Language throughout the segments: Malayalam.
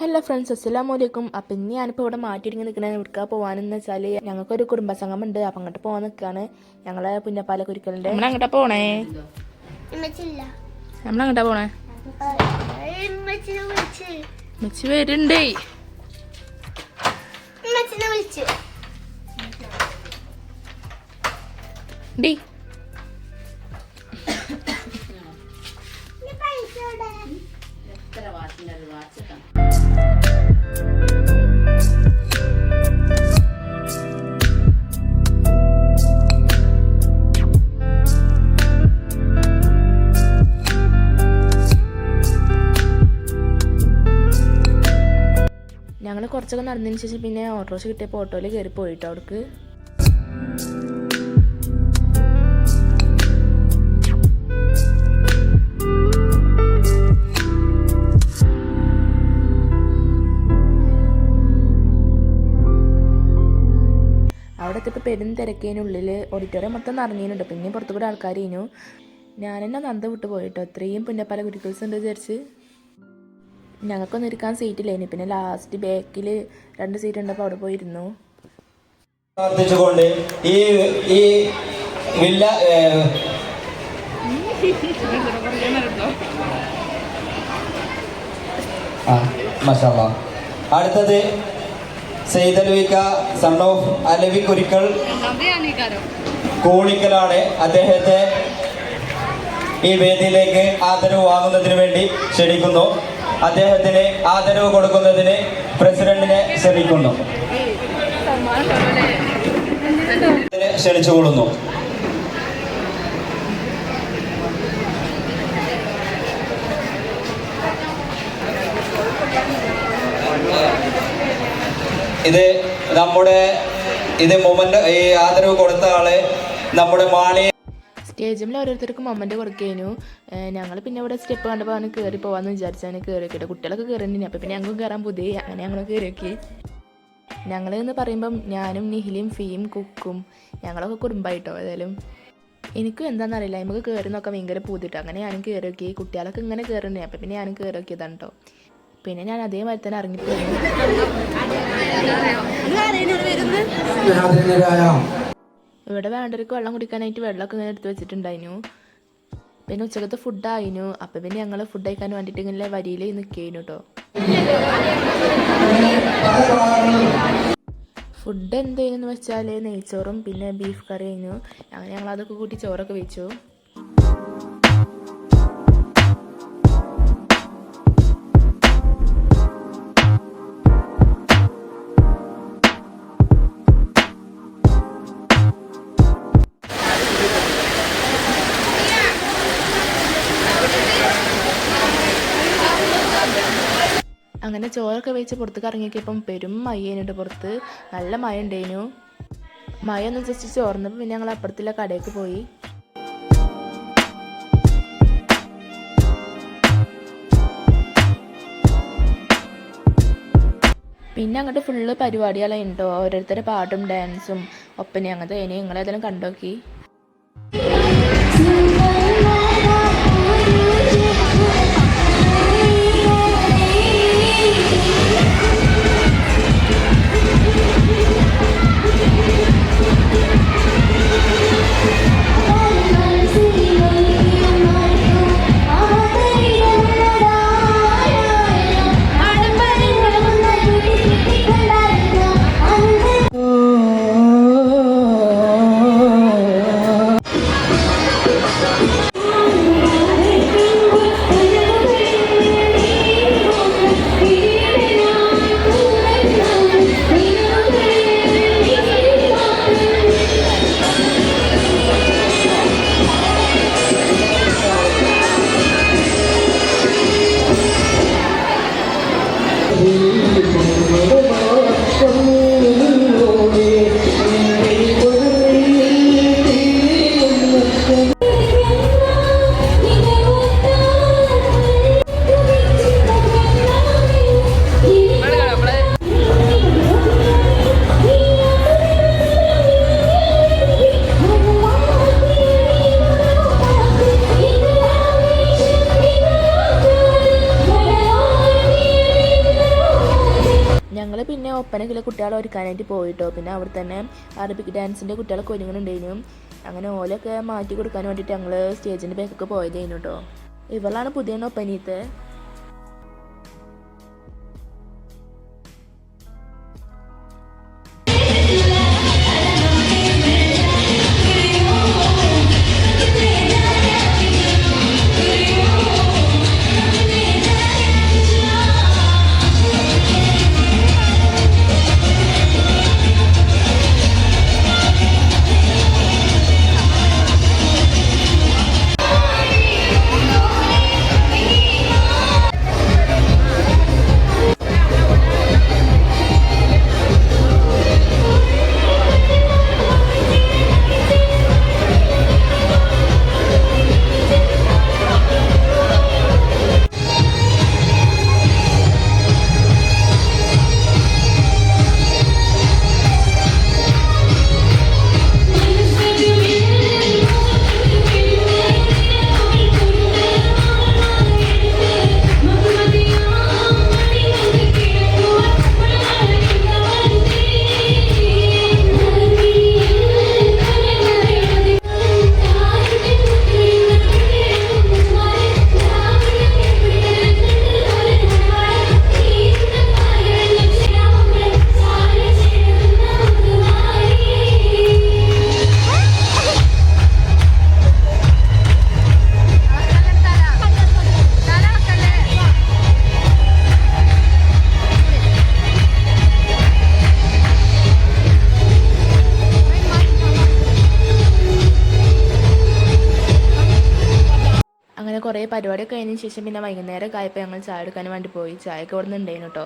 ഹലോ ഫ്രണ്ട്സ്, അസ്സലാമലൈക്കും. അപ്പം ഇനി ഞാനിപ്പോൾ ഇവിടെ മാറ്റിയിടിങ്ങി നിൽക്കണേ എവിടേക്കാ പോകാനെന്ന് വെച്ചാൽ ഞങ്ങൾക്കൊരു കുടുംബസംഗമം ഉണ്ട്. അപ്പം അങ്ങോട്ട് പോകാൻ നിൽക്കുകയാണ്. ഞങ്ങളെ പുന്നപ്പാല കുരിക്കലിൻ്റെ. നമ്മളങ്ങോട്ടാ പോണേ? നമ്മളങ്ങോട്ടാ പോണേ? മിച്ചി വരുന്നുണ്ടേ. ഡി ഞങ്ങൾ കുറച്ചൊക്കെ നടന്നതിന് ശേഷം പിന്നെ ഓട്ടോറിക്ഷ കിട്ടിയപ്പോൾ ഓട്ടോയിൽ കയറി പോയിട്ടോ അവിടേക്ക്. അവിടെ എത്തിയപ്പോൾ പെരും തിരക്കേനുള്ളിൽ ഓഡിറ്റോറിയം മൊത്തം നിറഞ്ഞിട്ടുണ്ട്. പിന്നെ പുറത്തു കൂടെ ആൾക്കാരേനു. ഞാൻ തന്നെ നന്ദ വിട്ട് പോയിട്ടോ. ഇത്രയും പുന്നപ്പാല കുരിക്കൽസ് ഉണ്ട് വിചാരിച്ച്. ഞങ്ങൾക്കൊന്നും ഇരിക്കാൻ സീറ്റില്ലേനി. പിന്നെ ലാസ്റ്റ് ബാക്കിൽ 2 സീറ്റ് ഉണ്ടപ്പോൾ അവിടെ പോയിരുന്നു. പ്രാർത്ഥിച്ചുകൊണ്ട് ഈ വില്ല അടുത്തത് സെയ്ദലവിക്ക സൺ ഓഫ് അലവി കുരിക്കൽ കൂണിക്കലാണ്. അദ്ദേഹത്തെ ഈ വേദിയിലേക്ക് ആദരവ് വാങ്ങുന്നതിന് വേണ്ടി ക്ഷണിക്കുന്നു. അദ്ദേഹത്തിന് ആദരവ് കൊടുക്കുന്നതിന് പ്രസിഡന്റിനെ ക്ഷണിക്കുന്നു. ക്ഷണിച്ചുകൊള്ളുന്നു. ഇത് മൊമെന്റ് ഈ ആദരവ് കൊടുത്ത ആള് നമ്മുടെ മാളി. സ്റ്റേജിൽ ഓരോരുത്തർക്കും മൊമെൻ്റ് കൊടുക്കേനു. ഞങ്ങൾ പിന്നെ ഇവിടെ സ്റ്റെപ്പ് കണ്ടപ്പോൾ അവന് കയറി പോകാമെന്ന് വിചാരിച്ചാൽ കയറി നോക്കിയിട്ട് കുട്ടികളൊക്കെ കയറിണ്ടിനി. അപ്പോൾ പിന്നെ ഞങ്ങൾക്ക് കയറാൻ പുതിയ അങ്ങനെ ഞങ്ങൾ കയറി നോക്കി. ഞങ്ങൾ എന്ന് പറയുമ്പം ഞാനും നിഹിലും ഫീയും കുക്കും ഞങ്ങളൊക്കെ കുടുംബമായിട്ടോ. ഏതായാലും എനിക്കും എന്താണെന്നറിയില്ല, നമുക്ക് കയറി നോക്കാൻ ഭയങ്കര പൂതിട്ടോ. അങ്ങനെ ഞാനും കയറി നോക്കി. കുട്ടികളൊക്കെ ഇങ്ങനെ കയറുന്നേ. അപ്പോൾ പിന്നെ ഞാനും കയറി നോക്കിയതാണ് കേട്ടോ. പിന്നെ ഞാൻ അതേമാതിരി തന്നെ ഇറങ്ങിപ്പോയി. ഇവിടെ വേണ്ടവർക്ക് വെള്ളം കുടിക്കാനായിട്ട് വെള്ളമൊക്കെ ഇങ്ങനെ എടുത്ത് വെച്ചിട്ടുണ്ടായിരുന്നു. പിന്നെ ഉച്ചക്കത്തെ ഫുഡായിരുന്നു. അപ്പം പിന്നെ ഞങ്ങൾ ഫുഡ് കഴിക്കാൻ വേണ്ടിയിട്ട് ഇങ്ങനെ വരിയിൽ നിൽക്കുകയായിരുന്നു കേട്ടോ. ഫുഡ് എന്തായിരുന്നു വെച്ചാൽ നെയ്ച്ചോറും പിന്നെ ബീഫ് കറി ആയിരുന്നു. അങ്ങനെ ഞങ്ങൾ അതൊക്കെ കൂട്ടി ചോറൊക്കെ വെച്ചു. അങ്ങനെ ചോറൊക്കെ വെച്ച് പുറത്തേക്ക് ഇറങ്ങിയപ്പം പെരും മഴേനുണ്ട്. പുറത്ത് നല്ല മഴ ഉണ്ടായിരുന്നു. മഴ ഒന്ന് ജസ്റ്റ് ചോർന്നപ്പോൾ പിന്നെ ഞങ്ങൾ അപ്പുറത്തുള്ള കടയ്ക്ക് പോയി. പിന്നെ അങ്ങോട്ട് ഫുള്ള് പരിപാടികളുണ്ടോ. ഓരോരുത്തരുടെ പാട്ടും ഡാൻസും ഒപ്പന അങ്ങനത്തെ. ഇനി നിങ്ങളേതെങ്കിലും കണ്ടോക്കി. ഞങ്ങൾ പിന്നെ ഒപ്പനക്കിലെ കുട്ടികളെ ഒരുക്കാനായിട്ട് പോയിട്ടോ. പിന്നെ അവിടെ തന്നെ അറബിക് ഡാൻസിൻ്റെ കുട്ടികളൊക്കെ ഒരുങ്ങുന്നുണ്ടായിരുന്നു. അങ്ങനെ ഓലൊക്കെ മാറ്റി കൊടുക്കാൻ വേണ്ടിയിട്ട് ഞങ്ങൾ സ്റ്റേജിൻ്റെ ബാക്കൊക്കെ പോയതായിരുന്നു കേട്ടോ. ഇവളാണ് പുതിയ ഒപ്പനീത്തെ. അങ്ങനെ കുറേ പരിപാടിയൊക്കെ കഴിഞ്ഞതിന് ശേഷം പിന്നെ വൈകുന്നേരം ആയപ്പോൾ ഞങ്ങൾ ചായ എടുക്കാൻ വേണ്ടി പോയി. ചായയൊക്കെ ഇവിടെ നിന്ന് ഉണ്ടായിരുന്നു കേട്ടോ.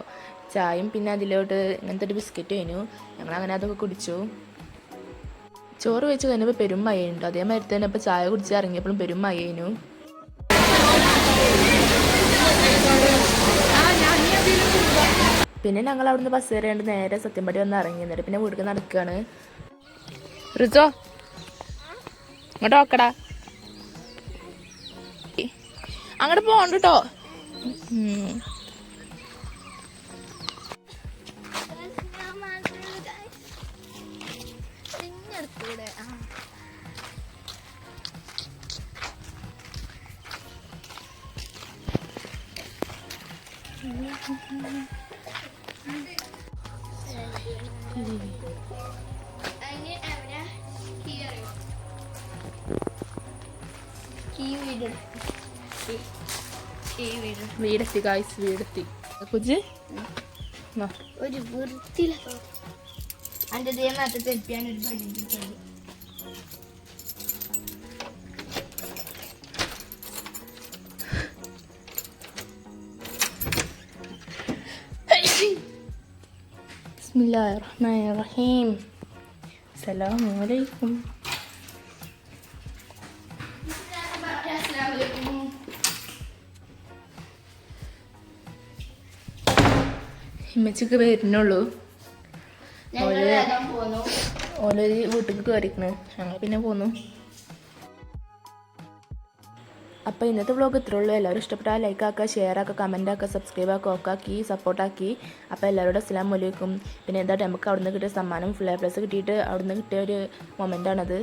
ചായയും പിന്നെ അതിലോട്ട് ഇങ്ങനത്തെ ഒരു ബിസ്ക്കറ്റ് കഴിഞ്ഞു. ഞങ്ങൾ അങ്ങനെ അതൊക്കെ കുടിച്ചു. ചോറ് വെച്ച് കഴിഞ്ഞപ്പോൾ പെരും മഴയുണ്ടോ. അതേമാതിരി തന്നെ ഇപ്പോൾ ചായ കുടിച്ച് ഇറങ്ങിയപ്പോഴും പെരും മഴയിനു. പിന്നെ ഞങ്ങൾ അവിടുന്ന് ബസ് കയറിയാണ്ട് നേരെ സത്യംപടി വന്ന് ഇറങ്ങി. എന്നിട്ട് പിന്നെ വീട്ടിൽ നടക്കുകയാണ്. റിസോ ഇങ്ങോട്ട് നോക്കടാ, അങ്ങോട്ട് പോകണ്ട കേട്ടോ. വീടെത്തി ഗായ്സ്, വീടെത്തി. കുജ് ഒരു വൃത്തിയില്ല അതിന്റെ ദേഹത്ത് തെപ്പിയാൻ ഒരു പണി. ബിസ്മില്ലാഹിർ റഹ്മാനിർ റഹീം. അസ്സലാമു അലൈക്കും. ഇമ്മച്ചിക്ക് വരുന്നുള്ളൂ. ഓലൊരു വീട്ടിൽ കയറിക്കണ്. ഞങ്ങൾ പിന്നെ പോന്നു. അപ്പോൾ ഇന്നത്തെ വ്ളോഗ് ഇത്രേ ഉള്ളൂ. എല്ലാവരും ഇഷ്ടപ്പെട്ടാൽ ലൈക്ക് ആക്കുക, ഷെയർ ആക്കുക, കമൻറ്റ് ആക്കുക, സബ്സ്ക്രൈബ് ആക്കുക, ഒക്കെ ആക്കി സപ്പോർട്ടാക്കി. അപ്പോൾ എല്ലാവരോടും അസ്സലാമു അലൈക്കും. പിന്നെ എന്താ നമുക്ക് അവിടുന്ന് കിട്ടിയ സമ്മാനം ഫുൾ A+ കിട്ടിയിട്ട് അവിടുന്ന് കിട്ടിയ ഒരു മൊമെൻ്റാണത്.